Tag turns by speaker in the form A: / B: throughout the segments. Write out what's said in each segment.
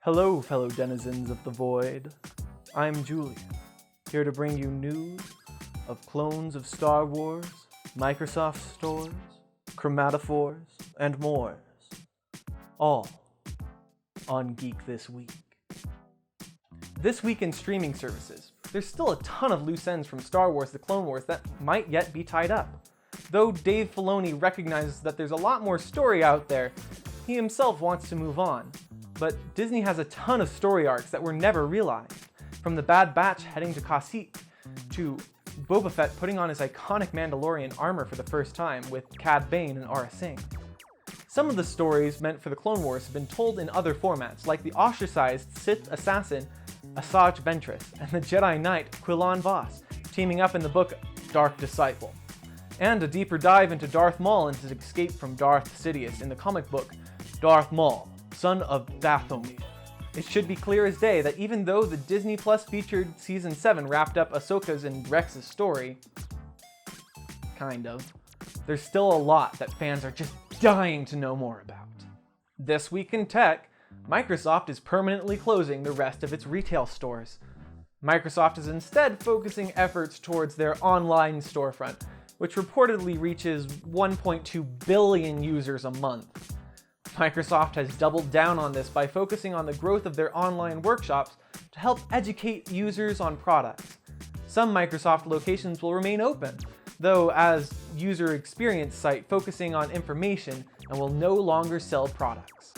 A: Hello, fellow denizens of the void. I'm Julian, here to bring you news of clones of Star Wars, Microsoft stores, chromatophores, and more. All on Geek This Week. This week in streaming services, there's still a ton of loose ends from Star Wars: The Clone Wars that might yet be tied up. Though Dave Filoni recognizes that there's a lot more story out there, he himself wants to move on. But Disney has a ton of story arcs that were never realized, from the Bad Batch heading to Kashyyyk, to Boba Fett putting on his iconic Mandalorian armor for the first time with Cad Bane and Aurra Sing. Some of the stories meant for the Clone Wars have been told in other formats, like the ostracized Sith assassin Asajj Ventress and the Jedi Knight Quillan Vos, teaming up in the book Dark Disciple, and a deeper dive into Darth Maul and his escape from Darth Sidious in the comic book Darth Maul, Son of Dathomir. It should be clear as day that even though the Disney Plus featured Season 7 wrapped up Ahsoka's and Rex's story, kind of, there's still a lot that fans are just dying to know more about. This week in tech, Microsoft is permanently closing the rest of its retail stores. Microsoft is instead focusing efforts towards their online storefront, which reportedly reaches 1.2 billion users a month. Microsoft has doubled down on this by focusing on the growth of their online workshops to help educate users on products. Some Microsoft locations will remain open, though as user experience site focusing on information and will no longer sell products.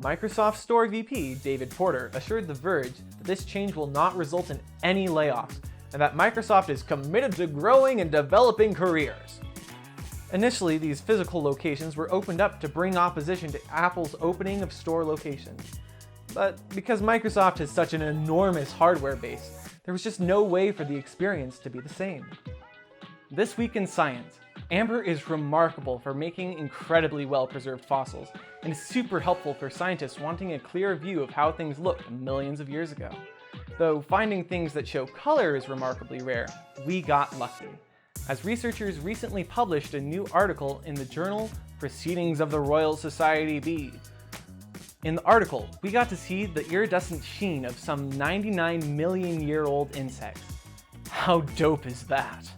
A: Microsoft Store VP David Porter assured The Verge that this change will not result in any layoffs and that Microsoft is committed to growing and developing careers. Initially, these physical locations were opened up to bring opposition to Apple's opening of store locations. But because Microsoft has such an enormous hardware base, there was just no way for the experience to be the same. This week in science, amber is remarkable for making incredibly well-preserved fossils, and is super helpful for scientists wanting a clearer view of how things looked millions of years ago. Though finding things that show color is remarkably rare, we got lucky, as researchers recently published a new article in the journal Proceedings of the Royal Society B. In the article, we got to see the iridescent sheen of some 99-million-year-old insects. How dope is that?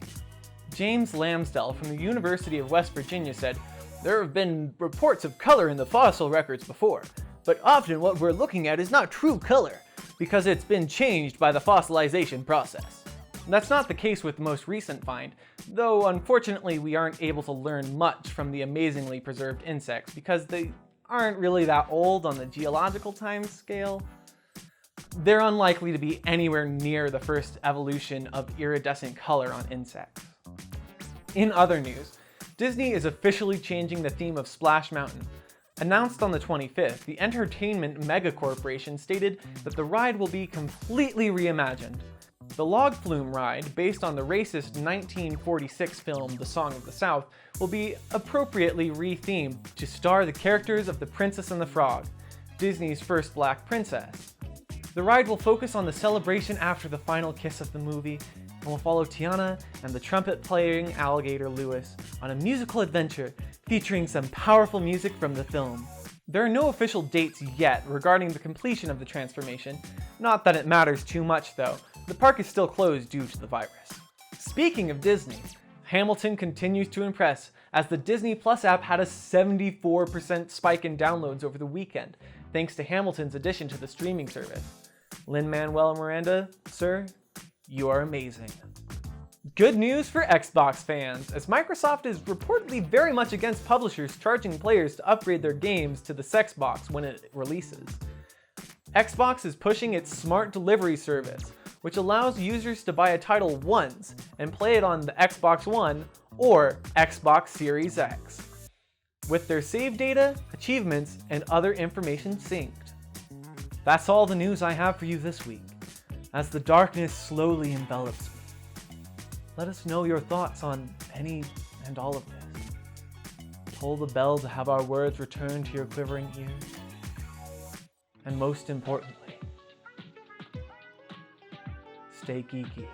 A: James Lamsdell from the University of West Virginia said, "There have been reports of color in the fossil records before, but often what we're looking at is not true color, because it's been changed by the fossilization process." That's not the case with the most recent find, though unfortunately we aren't able to learn much from the amazingly preserved insects because they aren't really that old on the geological time scale. They're unlikely to be anywhere near the first evolution of iridescent color on insects. In other news, Disney is officially changing the theme of Splash Mountain. Announced on the 25th, the entertainment megacorporation stated that the ride will be completely reimagined. The log flume ride, based on the racist 1946 film The Song of the South, will be appropriately re-themed to star the characters of The Princess and the Frog, Disney's first black princess. The ride will focus on the celebration after the final kiss of the movie, and will follow Tiana and the trumpet-playing alligator Lewis on a musical adventure featuring some powerful music from the film. There are no official dates yet regarding the completion of the transformation, not that it matters too much though. The park is still closed due to the virus. Speaking of Disney, Hamilton continues to impress as the Disney Plus app had a 74% spike in downloads over the weekend, thanks to Hamilton's addition to the streaming service. Lin-Manuel Miranda, sir, you are amazing. Good news for Xbox fans, as Microsoft is reportedly very much against publishers charging players to upgrade their games to the Xbox when it releases. Xbox is pushing its smart delivery service, which allows users to buy a title once and play it on the Xbox One or Xbox Series X, with their save data, achievements, and other information synced. That's all the news I have for you this week, as the darkness slowly envelops me. Let us know your thoughts on any and all of this. Toll the bell to have our words return to your quivering ears. And most importantly, stay geeky.